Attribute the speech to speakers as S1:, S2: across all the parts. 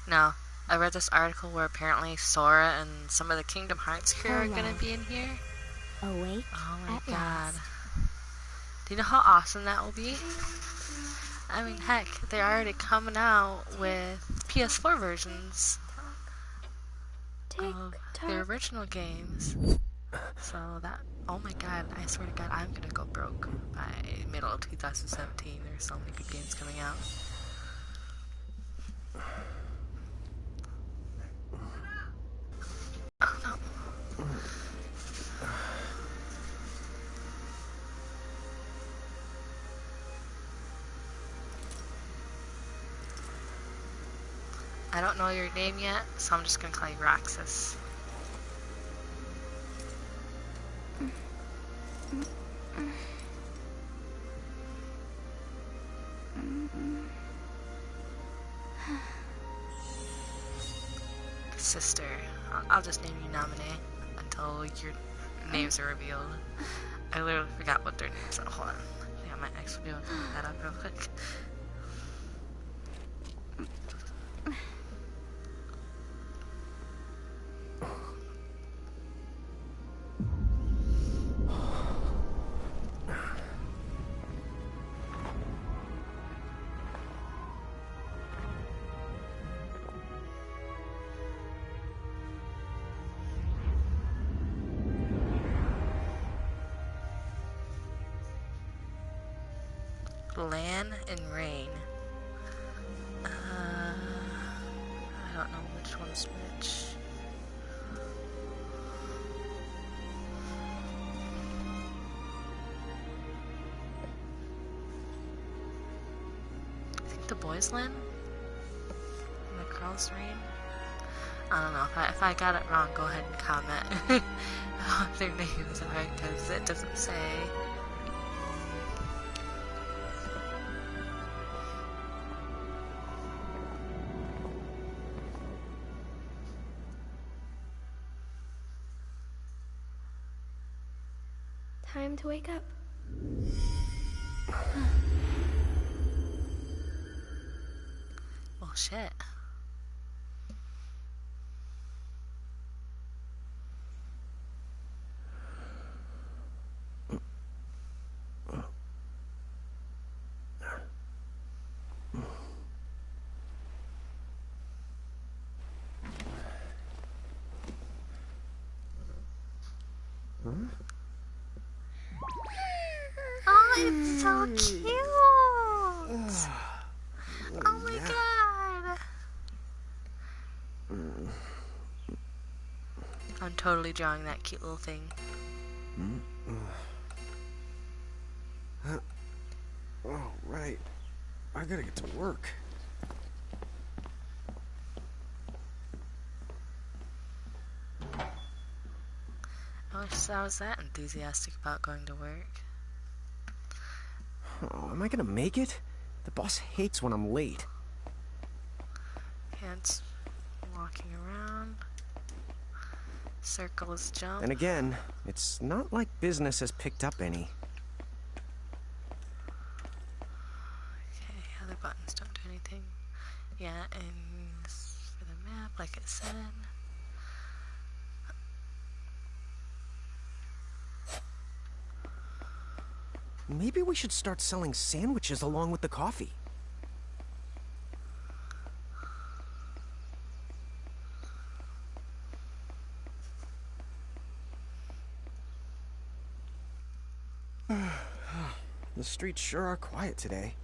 S1: No, I read this article where apparently Sora and some of the Kingdom Hearts crew are gonna be in here.
S2: Awake
S1: Oh my
S2: at
S1: god.
S2: last.
S1: Do you know how awesome that will be? I mean, heck, they're already coming out with PS4 versions of the original games. So that, oh my god, I swear to god, I'm gonna go broke by middle of 2017. There's so many good games coming out. Oh no. I don't know your name yet, so I'm just gonna call you Roxas. Sister. I'll just name you Naminé until your names are revealed. I literally forgot what their names are. Hold on. I think I might actually be able to look that up real quick. Lan and Rain. I don't know which one's which. I think the boys Lan? And the girls Rain? I don't know. If I got it wrong, go ahead and comment what their names are, because it doesn't say.
S2: Time to wake up.
S1: Well, shit. Oh, it's so cute! Oh my god! I'm totally drawing that cute little thing.
S3: Oh, right. I gotta get to work.
S1: I wish I was that enthusiastic about going to work.
S3: Oh, am I gonna make it? The boss hates when I'm late.
S1: Hands walking around. Circles jump.
S3: And again, it's not like business has picked up any.
S1: Okay, other buttons don't do anything. Yeah, and for the map, like it said.
S3: Maybe we should start selling sandwiches along with the coffee. The streets sure are quiet today.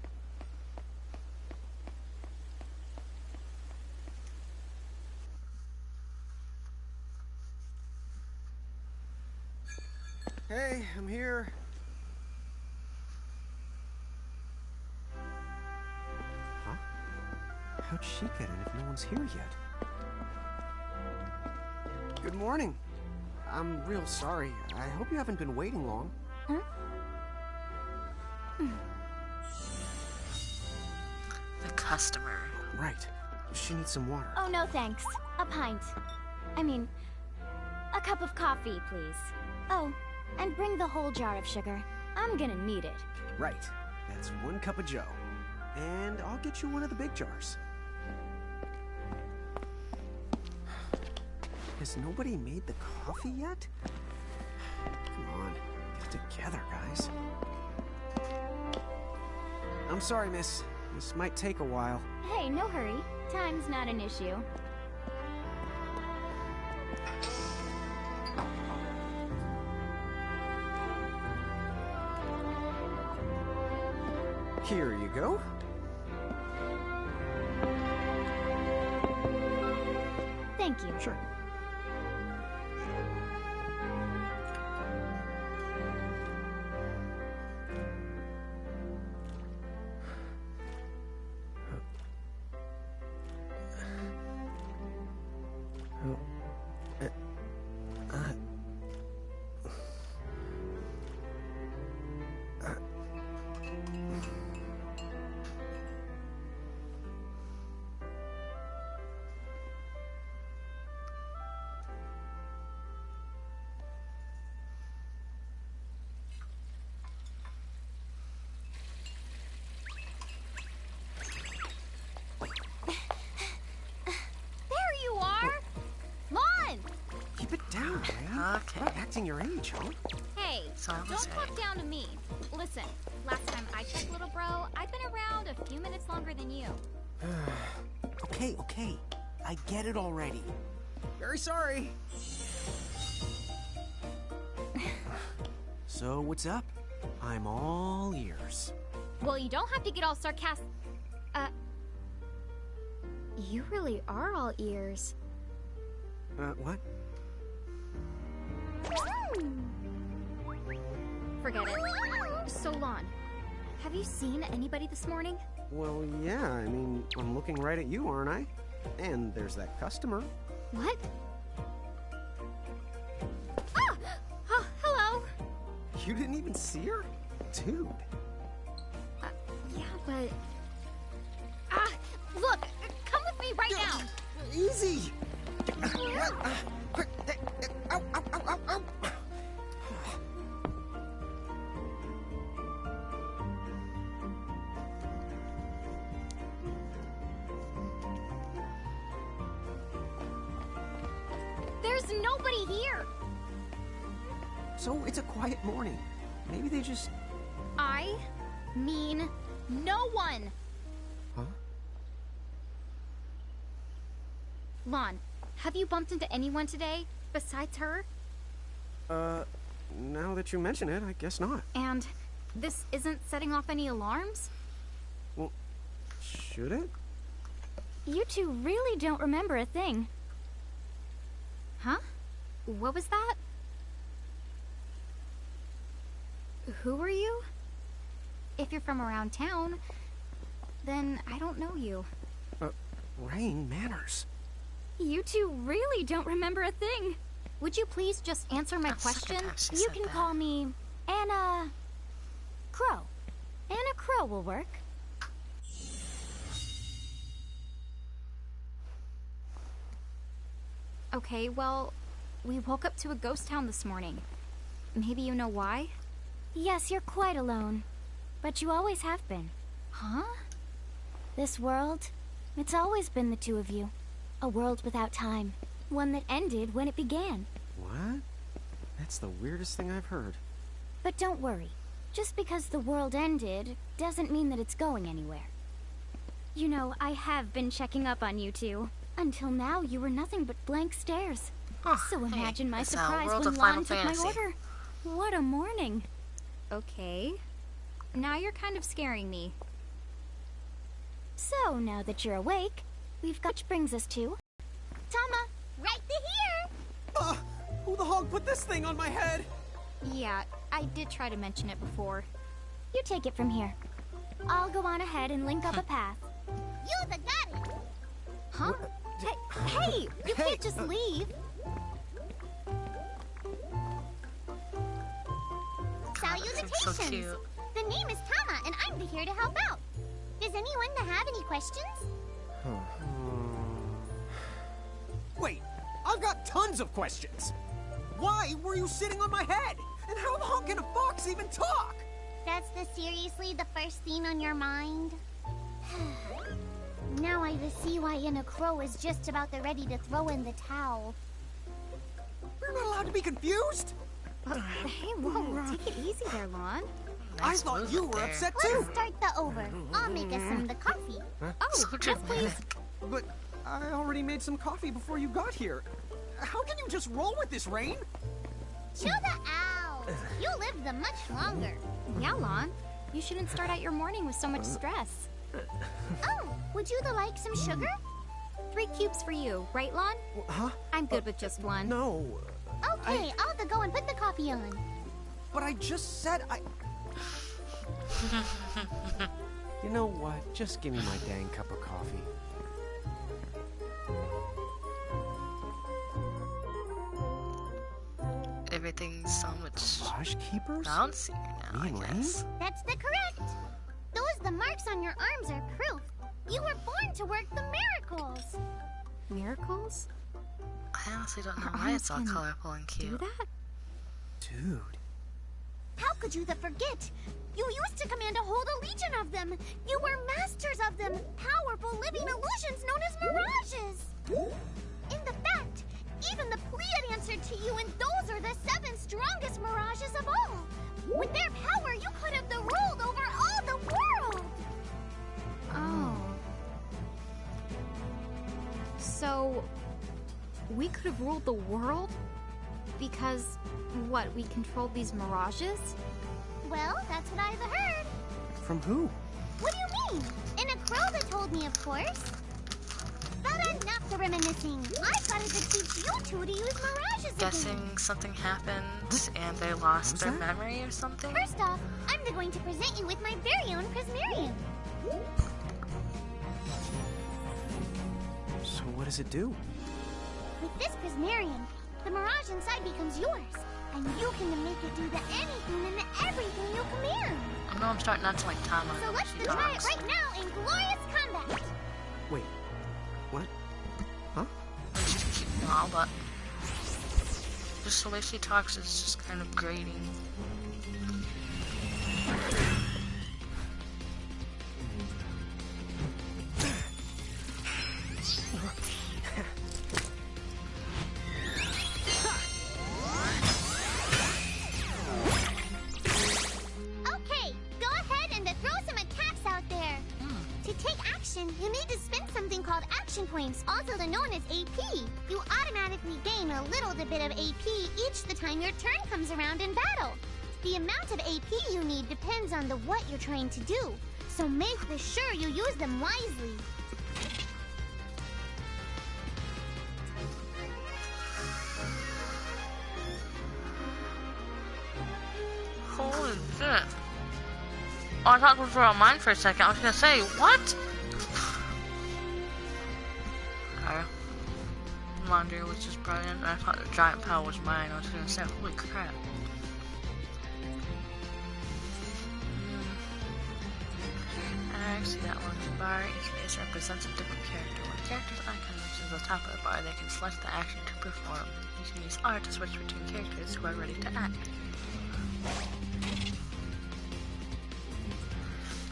S3: Hey, I'm here. Huh? How'd she get in if no one's here yet? Good morning. I'm real sorry. I hope you haven't been waiting long.
S2: Huh?
S1: The customer.
S3: Right. She needs some water.
S2: Oh, no thanks. A pint. I mean, a cup of coffee, please. Oh, and bring the whole jar of sugar. I'm gonna need it.
S3: Right. That's 1 cup of joe. And I'll get you one of the big jars. Has nobody made the coffee yet? Come on, get together, guys. I'm sorry, miss. This might take a while.
S2: Hey, no hurry. Time's not an issue.
S3: Here you go.
S2: Thank you.
S3: Sure. Keep it down, man.
S1: Okay.
S3: Not acting your age, huh?
S4: Hey,
S1: So I was
S4: don't
S1: right.
S4: talk down to me. Listen, last time I checked, little bro, I've been around a few minutes longer than you.
S3: Okay, okay. I get it already. Very sorry. So, what's up? I'm all ears.
S4: Well, you don't have to get all sarcastic. You really are all ears.
S3: What?
S4: Forget it. So, Lon, have you seen anybody this morning?
S3: Well, yeah, I mean, I'm looking right at you, aren't I? And there's that customer.
S4: What? Ah! Oh, hello!
S3: You didn't even see her? Dude.
S4: Yeah, but... Ah! Look! Come with me right now!
S3: Easy! Ow, ow, ow, ow, ow.
S4: There's nobody here!
S3: So, it's a quiet morning. Maybe they just...
S4: I mean no one!
S3: Huh?
S4: Lon, have you bumped into anyone today besides her?
S3: Now that you mention it, I guess not.
S4: And this isn't setting off any alarms?
S3: Well, should it?
S2: You two really don't remember a thing.
S4: Huh? What was that? Who are you? If you're from around town, then I don't know you.
S3: Rain, manners.
S2: You two really don't remember a thing.
S4: Would you please just answer my
S1: That's the second
S4: question?
S1: time she
S2: You
S1: said
S2: can
S1: that.
S2: call me Anna Crow. Anna Crow will work.
S4: Okay, well, we woke up to a ghost town this morning. Maybe you know why?
S2: Yes, you're quite alone. But you always have been.
S4: Huh?
S2: This world, it's always been the two of you. A world without time. One that ended when it began.
S3: What? That's the weirdest thing I've heard.
S2: But don't worry. Just because the world ended doesn't mean that it's going anywhere. You know, I have been checking up on you two. Until now, you were nothing but blank stares.
S1: Oh,
S2: So
S1: hey,
S2: imagine my
S1: it's a
S2: surprise
S1: World
S2: when
S1: of Final
S2: Lon took my
S1: Fantasy.
S2: order. What a morning.
S4: Okay. Now you're kind of scaring me.
S2: So, now that you're awake, we've got which brings us to... Tama, right here!
S3: Who the hog put this thing on my head?
S4: Yeah, I did try to mention it before.
S2: You take it from here. I'll go on ahead and link up a path.
S5: You the got it.
S4: Huh?
S2: Hey, you can't just leave.
S5: Salutations.
S1: So cute.
S5: The name is Tama, and I'm here to help out. Does anyone have any questions?
S3: Wait, I've got tons of questions. Why were you sitting on my head? And how the hell can a fox even talk?
S5: That's seriously the first thing on your mind? Now I see why Anna Crow is just about ready to throw in the towel.
S3: You're not allowed to be confused?
S4: Hey, whoa, take it easy there, Lon.
S3: I thought you were upset too.
S5: Let's start the over. I'll make us some of the coffee.
S4: Oh,
S1: So
S4: yes, please.
S3: But I already made some coffee before you got here. How can you just roll with this, Rain?
S5: Chill the out. You lived them much longer.
S4: Yeah, Lon. You shouldn't start out your morning with so much stress.
S5: Oh, would you like some sugar?
S4: 3 cubes for you, right, Lon?
S3: Huh?
S4: I'm good with just one.
S3: No.
S5: Okay, I'll have to go and put the coffee on.
S3: But I just said I... You know what? Just give me my dang cup of coffee.
S1: Everything's so much
S3: Mirage Keepers?
S1: bouncier now,
S3: Me
S1: I
S3: and Rain?
S1: guess.
S5: That's the correct. The marks on your arms are proof. You were born to work the miracles.
S4: Miracles?
S1: I honestly don't know
S4: Our
S1: why it's all
S4: arms can
S1: colorful and
S4: Do
S1: cute.
S4: that?
S3: Dude.
S5: How could you forget? You used to command a whole legion of them. You were masters of them, powerful living illusions known as mirages. In the fact, even the Pleiad answered to you, and those are the 7 strongest mirages of all. With their power, you could have ruled over all the world.
S4: Oh. So, we could have ruled the world? Because, what, we controlled these mirages?
S5: Well, that's what I've heard.
S3: From who?
S5: What do you mean? In a crow that told me, of course. But enough the reminiscing. I've got to teach you two to use mirages again.
S1: Guessing something happened and they lost their memory or something?
S5: First off, I'm going to present you with my very own Prismarium.
S3: So what does it do?
S5: With this Prismarium, the mirage inside becomes yours. And you can make it do the anything and the everything you command.
S1: I know I'm starting not to like Tama.
S5: So let's
S1: She
S5: try it
S1: talks.
S5: right now in glorious combat.
S3: Wait. What? Huh?
S1: And she's cute and all, but just the way she talks is just kind of grating.
S5: Okay, go ahead and throw some attacks out there. To take action, you need to spend something called action points, also known as AP. You automatically gain a little bit of AP each the time your turn comes around in battle. The amount of AP you need depends on what you're trying to do, so make sure you use them wisely.
S1: Holy shit. Oh, I thought those were all mine for a second. I was gonna say, what? Okay. Laundry was just brilliant. I thought the giant pile was mine. I was gonna say, holy crap. I see that one. The bar each base represents a different character. When a character's icon reaches the top of the bar, they can select the action to perform. You can use R to switch between characters who are ready to act.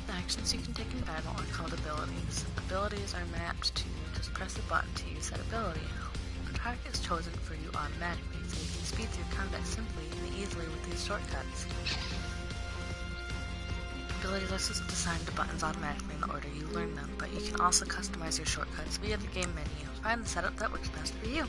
S1: The actions you can take in battle are called abilities. Abilities are mapped to just press a button to use that ability. A target is chosen for you automatically, so you can speed through combat simply and easily with these shortcuts. Abilities are assigned to buttons automatically in the order you learn them, but you can also customize your shortcuts via the game menu. Find the setup that works best for you.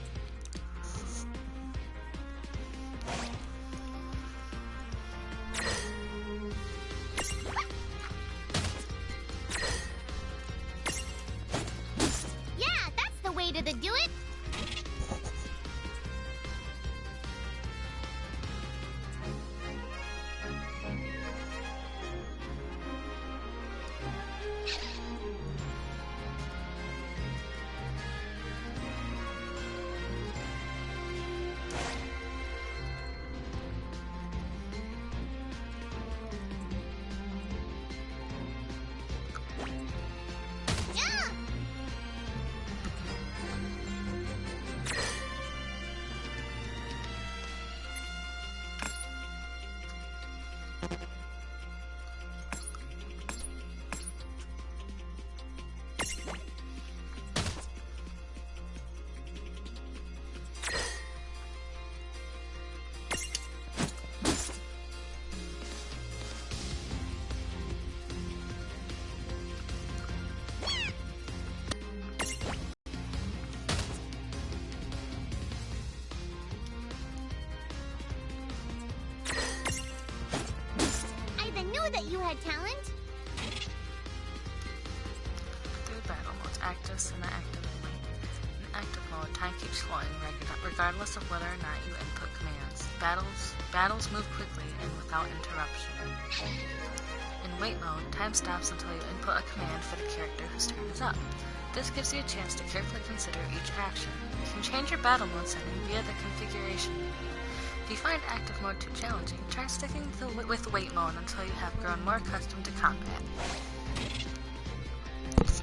S5: Yeah, that's the way to do it. Yeah. you had talent?
S1: 3 battle modes, active, semi-active, and wait. In active mode, time keeps flowing regardless of whether or not you input commands. Battles move quickly and without interruption. In wait mode, time stops until you input a command for the character whose turn is up. This gives you a chance to carefully consider each action. You can change your battle mode setting via the configuration menu. If you find active mode too challenging, try sticking with wait mode until you have grown more accustomed to combat. Let's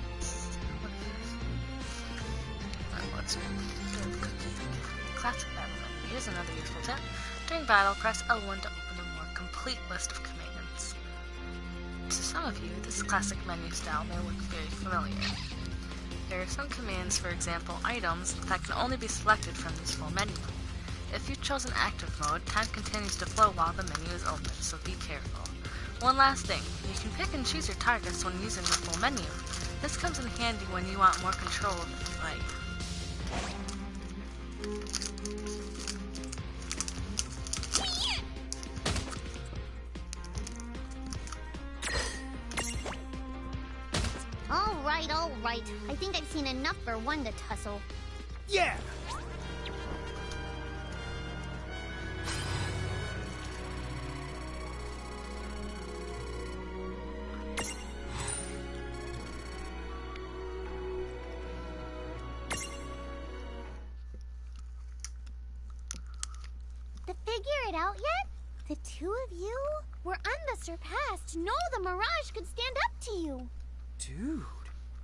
S1: do classic battle menu. Here's another useful tip. During battle, press L1 to open a more complete list of commands. To some of you, this classic menu style may look very familiar. There are some commands, for example, items, that can only be selected from this full menu. If you've chosen active mode, time continues to flow while the menu is open, so be careful. One last thing, you can pick and choose your targets when using the full menu. This comes in handy when you want more control of the fight.
S5: Alright. I think I've seen enough for one to tussle.
S3: Yeah!
S5: To figure it out yet? The two of you were unsurpassed. No, the Mirage could stand up to you.
S3: Dude,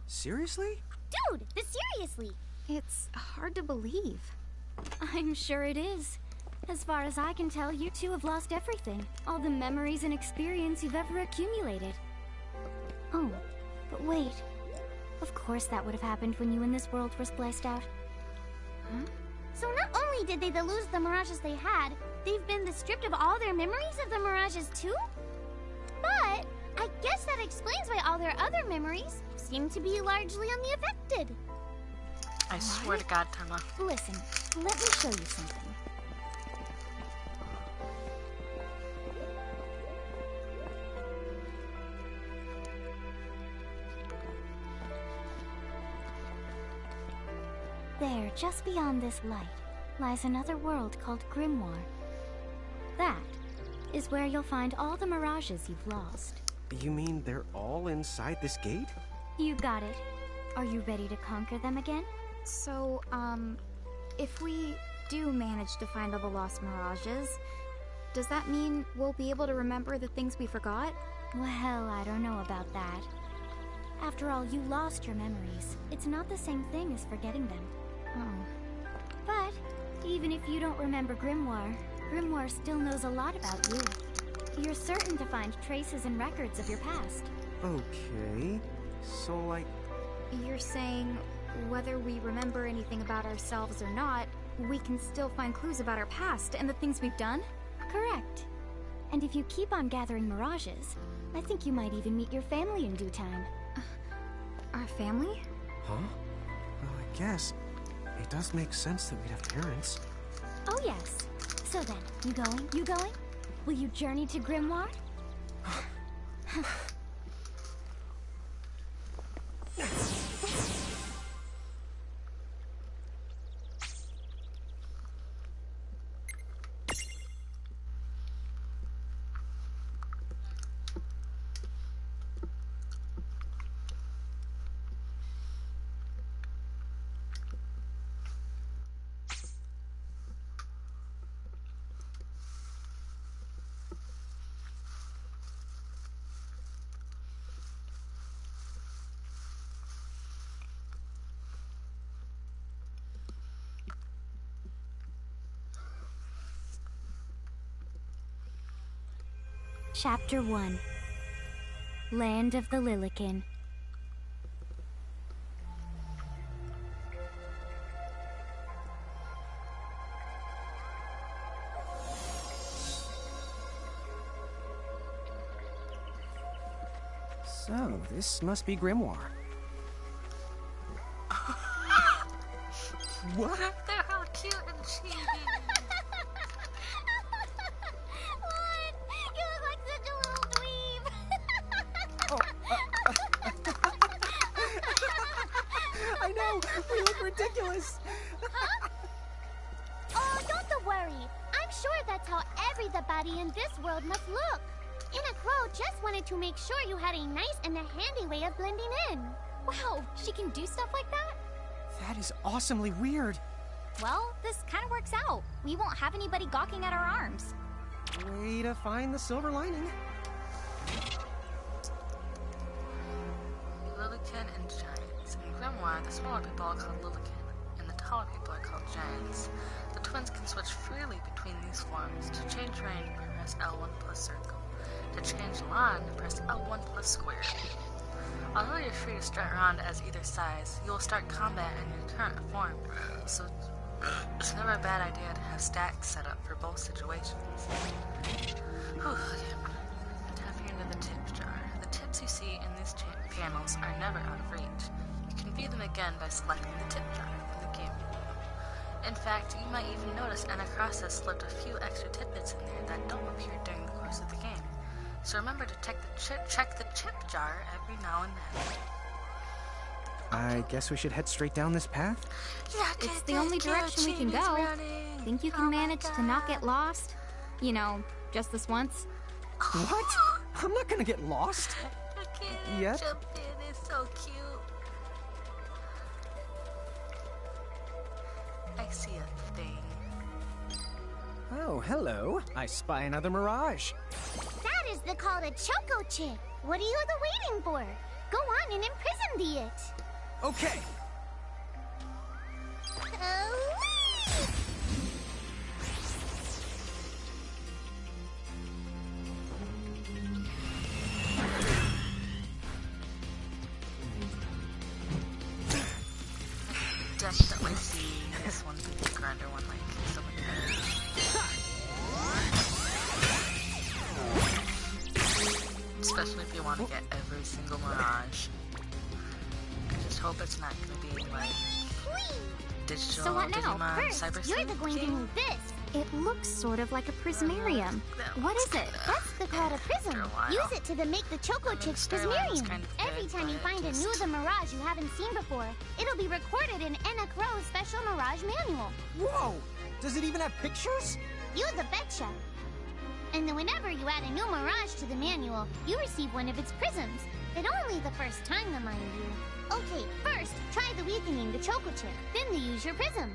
S3: seriously?
S5: Dude, seriously.
S4: It's hard to believe.
S2: I'm sure it is. As far as I can tell, you two have lost everything. All the memories and experience you've ever accumulated. Oh, but wait. Of course that would have happened when you and this world were spliced out.
S5: Huh? So not only did they lose the Mirages they had, they've been stripped of all their memories of the Mirages too? But I guess that explains why all their other memories seem to be largely unaffected.
S1: I swear to God, Tama.
S2: Listen, let me show you something. There, just beyond this light, lies another world called Grimoire. That is where you'll find all the Mirages you've lost.
S3: You mean they're all inside this gate?
S2: You got it. Are you ready to conquer them again?
S4: So, if we do manage to find all the lost Mirages, does that mean we'll be able to remember the things we forgot?
S2: Well, I don't know about that. After all, you lost your memories. It's not the same thing as forgetting them.
S4: Oh.
S2: But, even if you don't remember Grimoire, Grimoire still knows a lot about you. You're certain to find traces and records of your past.
S3: Okay, so like...
S4: You're saying whether we remember anything about ourselves or not, we can still find clues about our past and the things we've done?
S2: Correct. And if you keep on gathering Mirages, I think you might even meet your family in due time.
S4: Our family?
S3: Huh? Well, I guess it does make sense that we'd have parents.
S2: Oh yes. So then, you going? You going? Will you journey to Grimoire? Chapter 1. Land of the Lilikin.
S3: So, this must be Grimoire. What?
S1: They're how cute and cheesy.
S5: What? You look like such a little dweeb. everybody in this world must look. Anna Crow just wanted to make sure you had a nice and a handy way of blending in.
S4: Wow, she can do stuff like that?
S3: That is awesomely weird.
S4: Well, this kind of works out. We won't have anybody gawking at our arms.
S3: Way to find the silver lining.
S1: Lilykin and Giants. In Grimoire, the smaller people are called Lilykin, and the taller people are called Giants. The twins can switch freely between these forms. To change range, press L1 plus circle. To change line, press L1 plus square. Although you're free to start around as either size, you will start combat in your current form, so it's never a bad idea to have stacks set up for both situations. Tapping into the tip jar. The tips you see in these panels are never out of reach. You can view them again by selecting the tip jar from the game menu. In fact, you might even notice Anacross has slipped a few extra tidbits in there that don't appear during the course of the game. So remember to check the chip jar every now and then.
S3: I guess we should head straight down this path?
S4: It's the only direction we can go. Think you can manage to not get lost? You know, just this once?
S3: What? I'm not gonna get lost. Yet?
S1: Jump in, it's so cute. I see a thing.
S3: Oh, hello. I spy another mirage.
S5: That is called a Choco Chip. What are you waiting for? Go on and imprison the it.
S3: Okay.
S1: Definitely see this one being the grinder one like so many times. Especially if you want to get every single mirage. I just hope it's not going to be like digital
S4: So what now?
S1: Digimon
S5: First,
S1: Cyber
S5: you're
S1: Sleuth
S5: going to
S1: game.
S5: need this.
S4: It looks sort of like a prismarium. What is it?
S5: That's called a prism.
S1: After a while.
S5: Use it to make the Choco Chips
S1: storyline is
S5: Prismarium.
S1: kind of
S5: Every
S1: good,
S5: time you
S1: but
S5: find a
S1: just-
S5: new the Mirage you haven't seen before, it'll be recorded in Anna Crow's special Mirage manual.
S3: Whoa! Does it even have pictures?
S5: You the betcha. And then whenever you add a new Mirage to the manual, you receive one of its prisms. But only the first time, mind you. Okay, first, try the weakening the Choco Chip. Then you use your prism.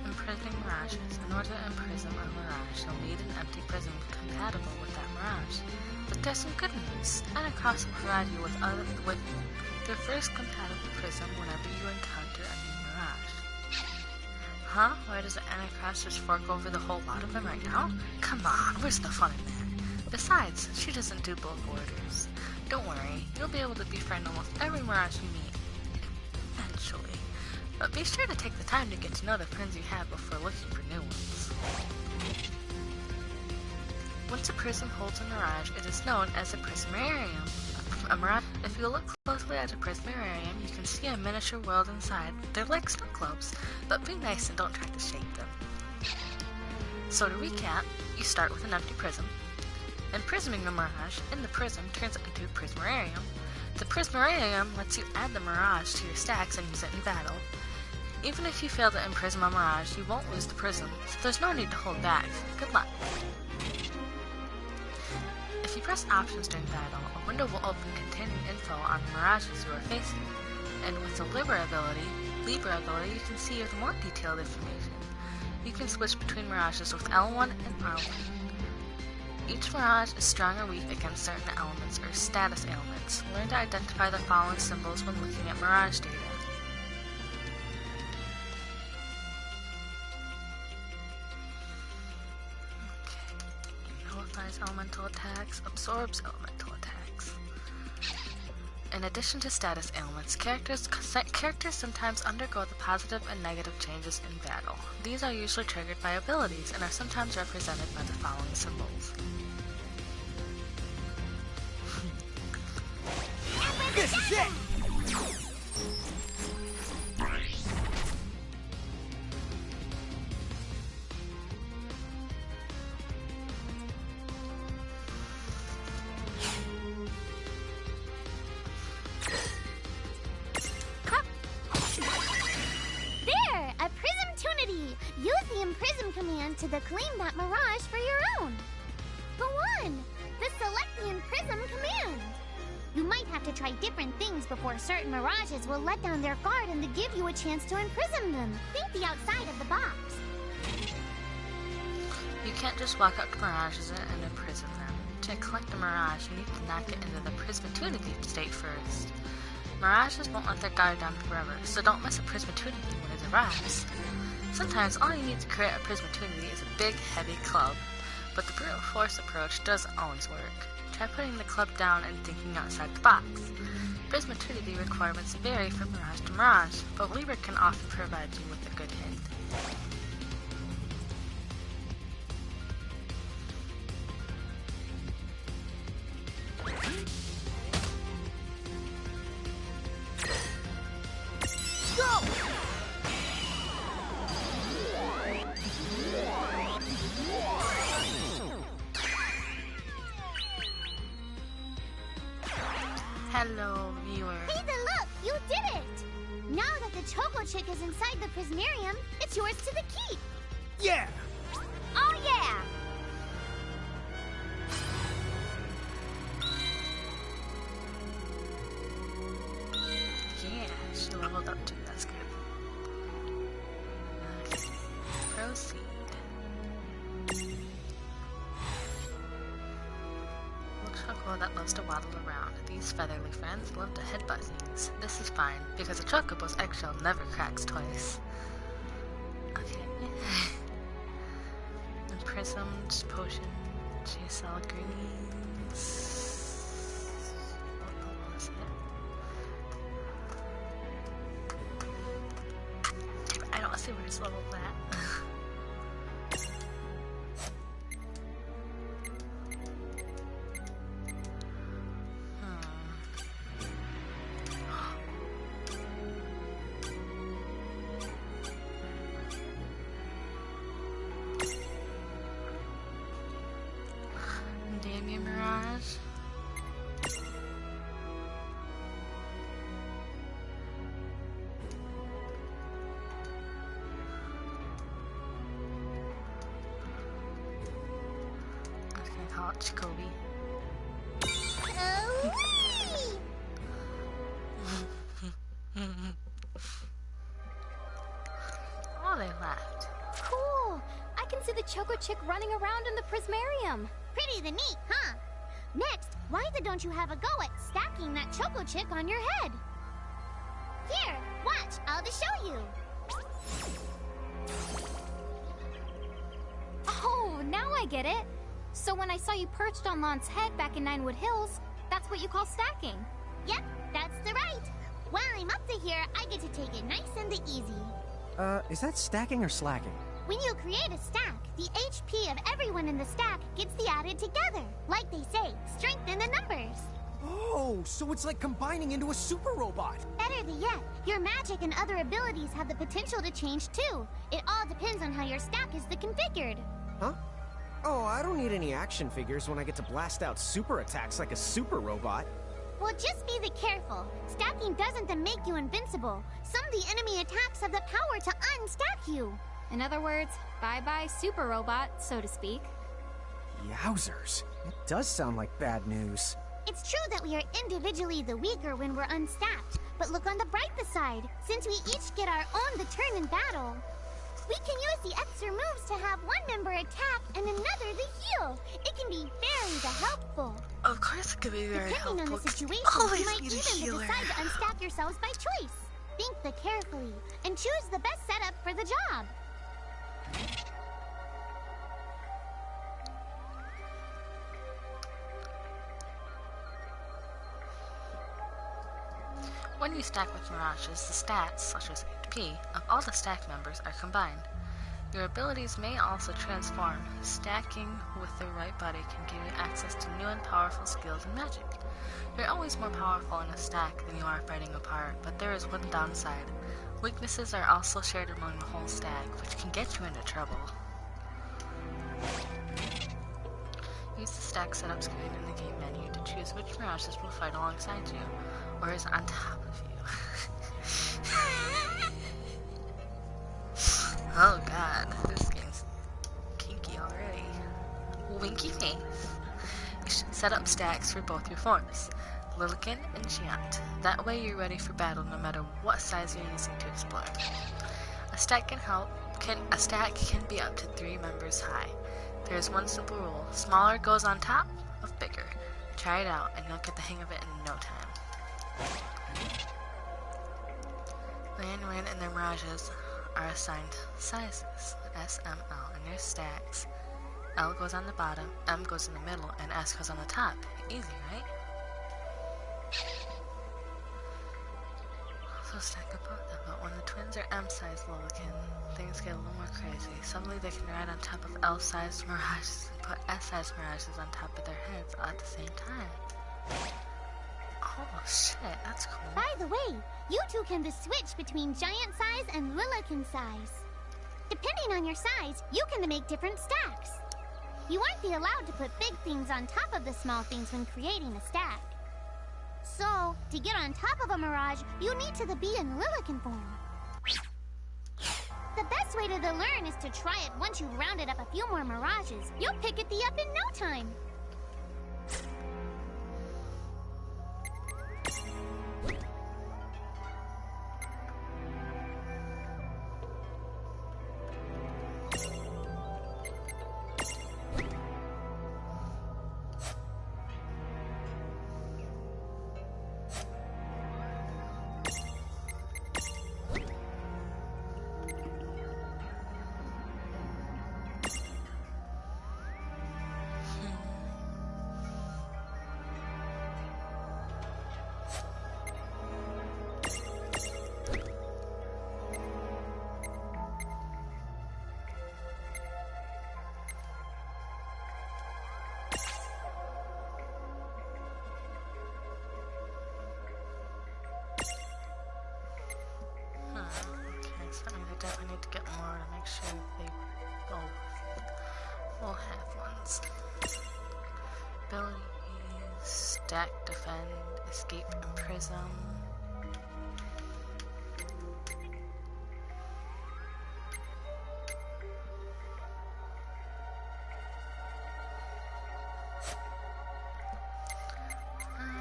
S1: Imprisoning mirages. In order to imprison a mirage, you'll need an empty prism compatible with that mirage. But there's some good news. Anacross will provide you with their first compatible prism whenever you encounter a new mirage. Huh? Why doesn't Anacross just fork over the whole lot of them right now? Come on, where's the fun in that? Besides, she doesn't do bulk orders. Don't worry, you'll be able to befriend almost every mirage you meet. Eventually. But be sure to take the time to get to know the friends you have before looking for new ones. Once a prism holds a mirage, it is known as a prismarium. A mirage. If you look closely at a prismarium, you can see a miniature world inside. They're like snow globes, but be nice and don't try to shake them. So to recap, you start with an empty prism. Imprisoming the mirage in the prism turns it into a prismarium. The prismarium lets you add the mirage to your stacks and use it in battle. Even if you fail to imprison a mirage, you won't lose the prism, so there's no need to hold back. Good luck. If you press options during battle, a window will open containing info on the mirages you are facing. And with the Libra ability, you can see with more detailed information. You can switch between mirages with L1 and R1. Each mirage is strong or weak against certain elements or status ailments. Learn to identify the following symbols when looking at mirage data. Elemental attacks, absorbs elemental attacks. In addition to status ailments, characters sometimes undergo the positive and negative changes in battle. These are usually triggered by abilities and are sometimes represented by the following symbols.
S3: This is it!
S5: There! A Prism Tunity! Use the Imprism command to claim that mirage for your own. Go on! The Selectian Prism command! You might have to try different things before certain mirages will let down their guard and to give you a chance to imprison them. Think the outside of the box.
S1: You can't just walk up to mirages and imprison them. To collect a mirage, you need to knock it into the Prismatunity state first. Mirages won't let their guard down forever, so don't miss a Prismatunity when it arrives. Sometimes all you need to create a Prismatunity is a big, heavy club, but the brute force approach doesn't always work. Try putting the club down and thinking outside the box. Prismatunity requirements vary from mirage to mirage, but Weaver can often provide you with a good hint. Hello, viewer.
S5: Hey, look! You did it! Now that the Choco Chick is inside the Prismarium, it's yours to the keep.
S3: Yeah!
S5: Oh, yeah!
S1: Yeah, she leveled up too, that's good. Okay. Proceed. Looks choco that loves to waddle around. These featherly friends love to headbutt things. This is fine, because a chocobo's eggshell never cracks twice. Okay. Imprisoned potion. GSL greens. What was it? I don't see where it's leveled at. Damn you, Mirage. I was gonna call it Jacoby. Oh, they left.
S4: Cool! I can see the Choco Chick running around in the Prismarium.
S5: Pretty the neat, huh? Next, why don't you have a go at stacking that Choco Chick on your head? Here, watch, I'll just show you.
S4: Oh, now I get it. So when I saw you perched on Lon's head back in Ninewood Hills, that's what you call stacking.
S5: Yep, that's the right. While I'm up to here, I get to take it nice and easy.
S3: Is that stacking or slacking?
S5: When you create a stack, the HP of everyone in the stack gets the added together. Like they say, strengthen the numbers.
S3: Oh, so it's like combining into a super robot.
S5: Better than yet, your magic and other abilities have the potential to change too. It all depends on how your stack is configured.
S3: Huh? Oh, I don't need any action figures when I get to blast out super attacks like a super robot.
S5: Well, just be careful. Stacking doesn't make you invincible. Some of the enemy attacks have the power to unstack you.
S4: In other words, bye-bye super robot, so to speak.
S3: Yowzers. It does sound like bad news.
S5: It's true that we are individually the weaker when we're unstacked, but look on the brighter side. Since we each get our own turn in battle, we can use the extra moves to have one member attack and another the heal. It can be very helpful.
S1: Of course it could be very
S5: Depending
S1: helpful.
S5: on the situation,
S1: Always
S5: you might
S1: need a
S5: even
S1: healer.
S5: decide to unstack yourselves by choice. Think carefully and choose the best setup for the job.
S1: When you stack with mirages, the stats, such as HP, of all the stack members are combined. Your abilities may also transform. Stacking with the right body can give you access to new and powerful skills and magic. You're always more powerful in a stack than you are fighting apart, but there is one downside. Weaknesses are also shared among the whole stack, which can get you into trouble. Use the stack setup screen in the game menu to choose which mirages will fight alongside you, or is on top of you. Oh god, this game's You should set up stacks for both your forms, Lilikin and Giant. That way you're ready for battle no matter what size you're using to explore. A stack can be up to 3 members high. There is one simple rule. Smaller goes on top of bigger. Try it out and you'll get the hang of it in no time. Land, Wind, and their mirages are assigned sizes, S, M, L, in their stacks. L goes on the bottom, M goes in the middle, and S goes on the top. Easy, right? So stack up both of them, but when the twins are M-sized Lilikin, things get a little more crazy. Suddenly they can ride on top of L-sized mirages and put S-sized mirages on top of their heads all at the same time. Oh shit, that's cool.
S5: By the way, you two can switch between giant size and Lilikin size. Depending on your size, you can make different stacks. You won't be allowed to put big things on top of the small things when creating a stack. So, to get on top of a mirage, you need to be in Lilikin form. The best way to learn is to try it once you've rounded up a few more mirages. You'll pick it up in no time.
S1: Definitely need to get more to make sure they both will have ones. Abilities, stack, defend, escape, and prism.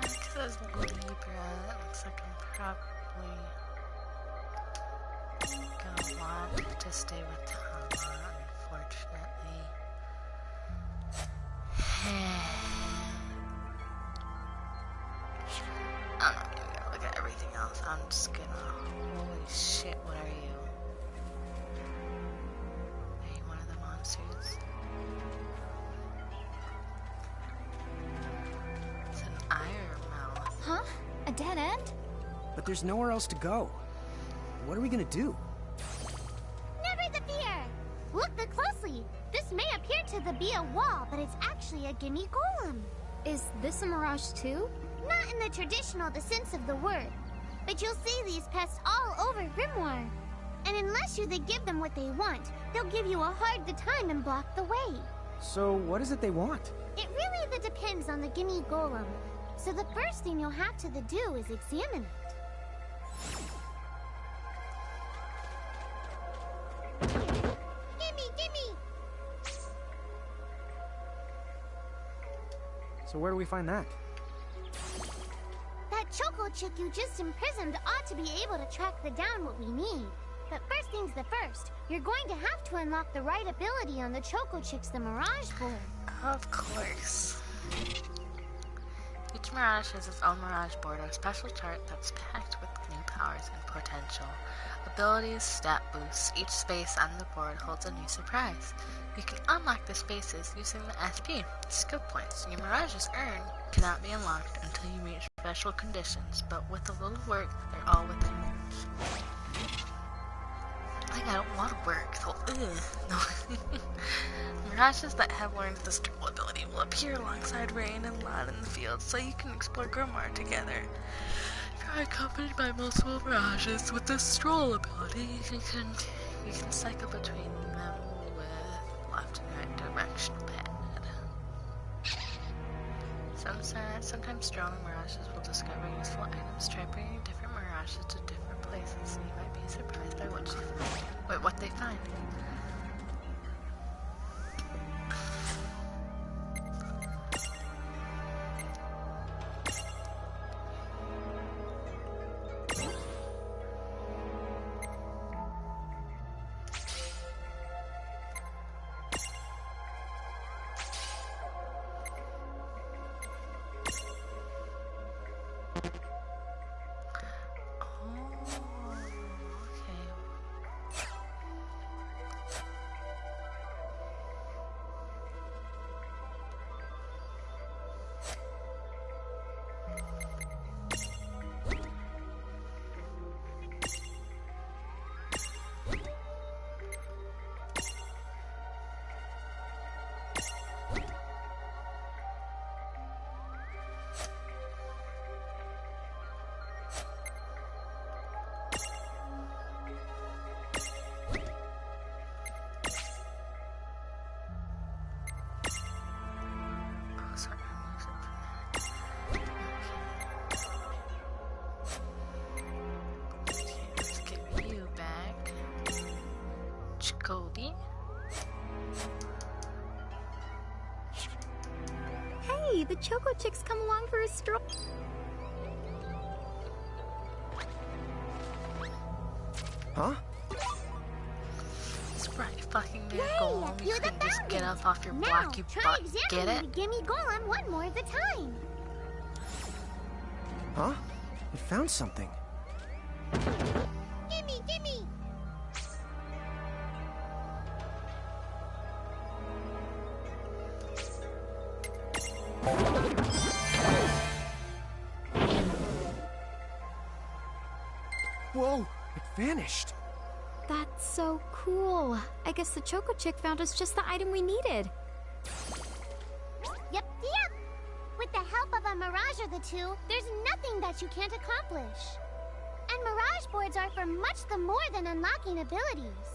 S1: It says Libra. It looks like I'm probably gonna want to stay with Tama, unfortunately. I'm not even gonna look at everything else. I'm just gonna. Holy shit, what are you? Are you one of the monsters? It's an iron mouth.
S2: Huh? A dead end?
S3: But there's nowhere else to go. What are we gonna do?
S5: Never the fear! Look closely. This may appear to be a wall, but it's actually a gimme golem.
S4: Is this a mirage too?
S5: Not in the traditional sense of the word, but you'll see these pests all over Grimoire. And unless you give them what they want, they'll give you a hard time and block the way.
S3: So what is it they want?
S5: It really depends on the gimme golem. So the first thing you'll have to do is examine it. Gimme!
S3: So where do we find that?
S5: That Choco chick you just imprisoned ought to be able to track down what we need. But first things first, you're going to have to unlock the right ability on the Choco chick's Mirage board.
S1: Of course. Each Mirage has its own Mirage board, a special chart that's packed with new powers and potential. Abilities, stat boosts. Each space on the board holds a new surprise. You can unlock the spaces using the SP, skill points. Your Mirages earned cannot be unlocked until you meet special conditions, but with a little work, they're all within reach. I don't want to work, so no. Mirages that have learned the Stroll ability will appear alongside Rain and Lon in the field, so you can explore Grimoire together. If you're accompanied by multiple Mirages with the Stroll ability, you can cycle between them with left and right directional pad. Sometimes strong Mirages will discover useful items. Try bringing different Mirages to different places, and you might be surprised by what they find. Gobi.
S4: Hey, the Choco Chicks come along for a stroll.
S3: Huh?
S1: Sprite fucking there, Golem. You
S5: you're the
S1: couldn't just get
S5: fountain.
S1: up off your
S5: Now,
S1: block, you
S5: try
S1: butt. Get
S5: examining
S1: it?
S5: the Gimme Golem one more of the time.
S3: Huh? We found something.
S5: Gimme, gimme!
S3: Whoa! It vanished.
S4: That's so cool. I guess the Choco Chick found us just the item we needed.
S5: Yep. With the help of a Mirage or the two, there's nothing that you can't accomplish. And Mirage boards are for much the more than unlocking abilities.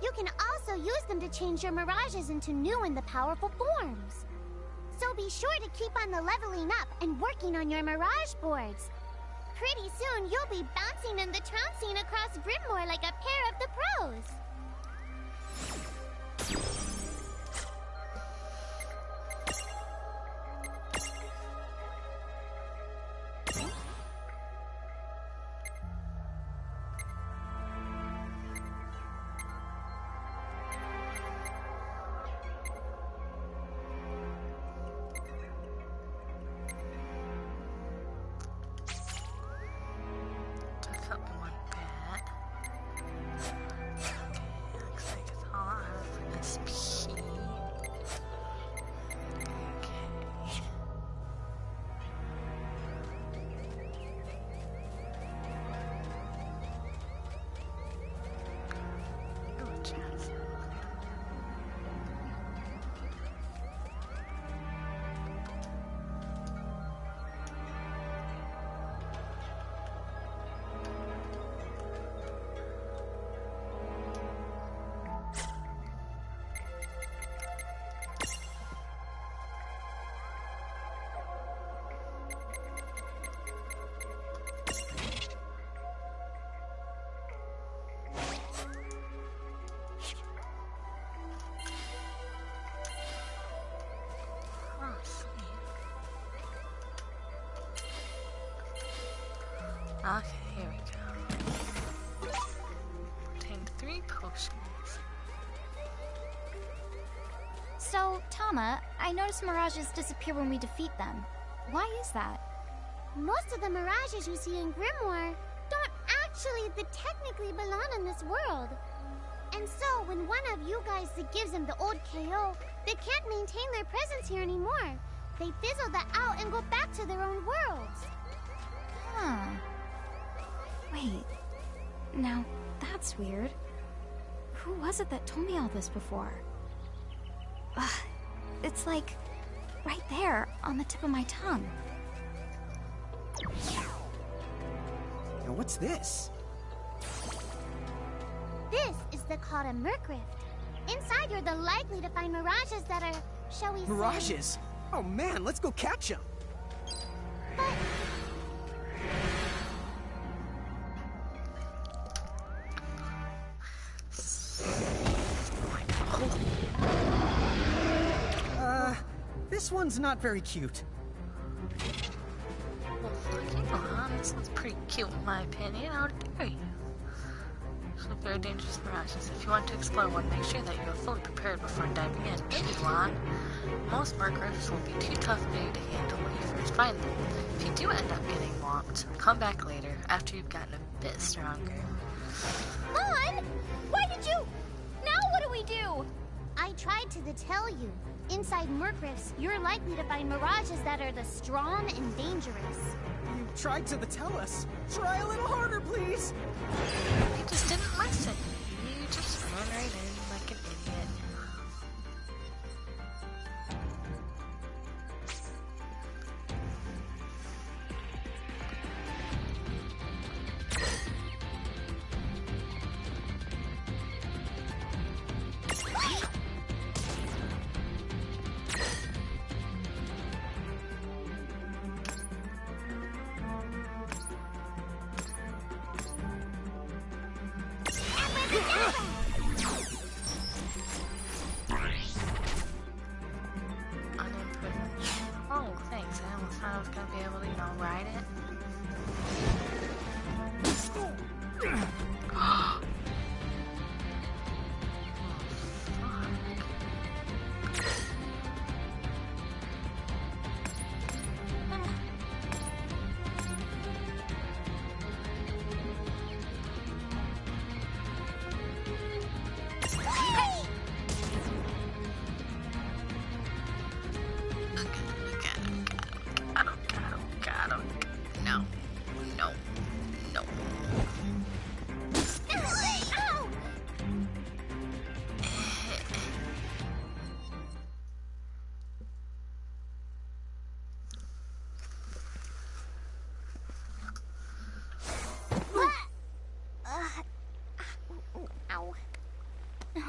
S5: You can also use them to change your Mirages into new and the powerful forms. So be sure to keep on the leveling up and working on your Mirage boards. Pretty soon, you'll be bouncing and the trouncing across Brimmore like a pair of the pros.
S1: Took up one bit. Okay, looks like it's all out of SP. Okay. Ooh, chance. Oh, sweet. Okay, here we go. Obtained 3 potions.
S4: So, Tama, I noticed Mirages disappear when we defeat them. Why is that?
S5: Most of the Mirages you see in Grimoire don't actually technically belong in this world. And so, when one of you guys gives them the old KO, they can't maintain their presence here anymore. They fizzle that out and go back to their own worlds.
S4: Huh. Wait. Now, that's weird. Who was it that told me all this before? Ugh. It's like right there on the tip of my tongue.
S3: Now what's this?
S5: This is called a Merc Rift. Inside, you're the likely to find mirages that are, shall we say...
S3: Mirages? Oh man, let's go catch them. This one's not very cute.
S1: Well, this one's pretty cute in my opinion. How dare you? So very dangerous mirages. If you want to explore one, make sure that you are fully prepared before diving in. If you want, most Merc Rifts will be too tough for you to handle when you first find them. If you do end up getting whomped, come back later after you've gotten a bit stronger.
S4: Mon! Why did you... Now what do we do?
S5: I tried to tell you. Inside Merc Rifts, you're likely to find mirages that are the strong and dangerous.
S3: You tried to tell us. Try a little harder, please.
S1: You just didn't listen. You just ran right in like an idiot. thought I was gonna be able to, ride it.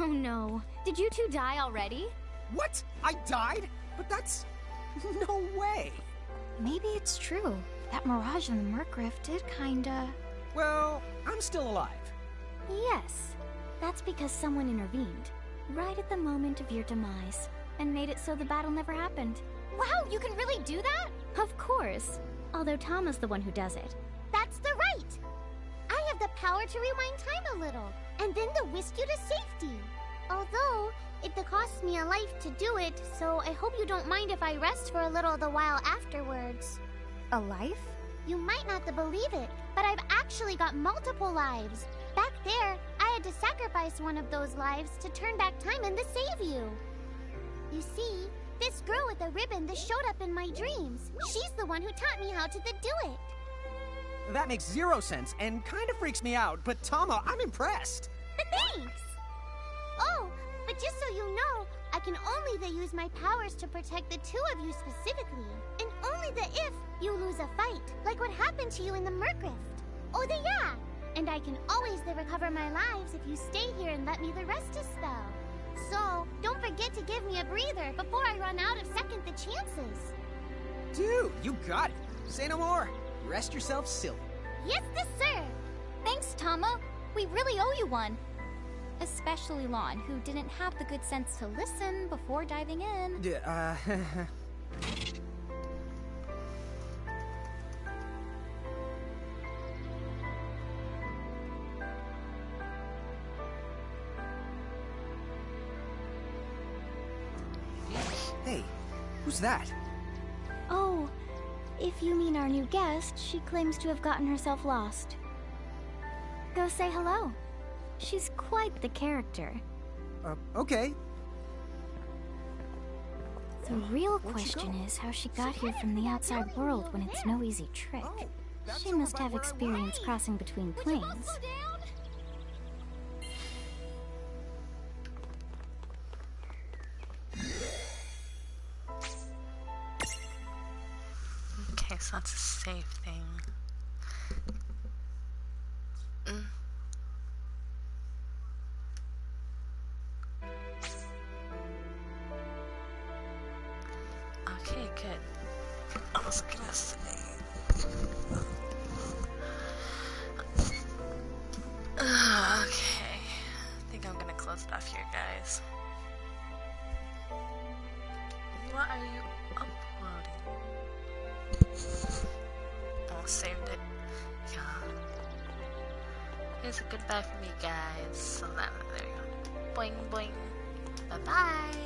S2: Oh no. Did you two die already?
S3: What? I died? But that's... no way.
S4: Maybe it's true. That mirage in the Murkriff did kinda...
S3: Well, I'm still alive.
S2: Yes. That's because someone intervened, right at the moment of your demise, and made it so the battle never happened.
S5: Wow, you can really do that?
S2: Of course. Although Tama's the one who does it.
S5: That's the right. I have the power to rewind time a little, and then to whisk you to safety. Although, it costs me a life to do it, so I hope you don't mind if I rest for a little the while afterwards.
S4: A life?
S5: You might not believe it, but I've actually got multiple lives. Back there, I had to sacrifice one of those lives to turn back time and to save you. You see, this girl with the ribbon that showed up in my dreams, she's the one who taught me how to do it.
S3: That makes zero sense and kind of freaks me out, but Tama, I'm impressed.
S5: Thanks! Oh, but just so you know, I can only use my powers to protect the two of you specifically, and only if you lose a fight, like what happened to you in the Murkrift. Oh, yeah! And I can always recover my lives if you stay here and let me rest a spell. So, don't forget to give me a breather before I run out of second the chances.
S3: Dude, you got it. Say no more. Rest yourself silly.
S5: Yes, sir.
S4: Thanks, Tama. We really owe you one. Especially Lon, who didn't have the good sense to listen before diving in.
S3: Hey, who's that?
S2: Oh, if you mean our new guest, she claims to have gotten herself lost. Go say hello. She's quite the character.
S3: Okay.
S2: The real question is how she got here from the outside world when it's no easy trick. She must have experience crossing between planes.
S1: Okay, so that's a safe thing. Okay, good. I was gonna say... okay. I think I'm gonna close it off here, guys. What are you uploading? Oh, saved it. Yeah. Here's a goodbye from me, guys. So that, there you go. Boing, boing. Bye-bye.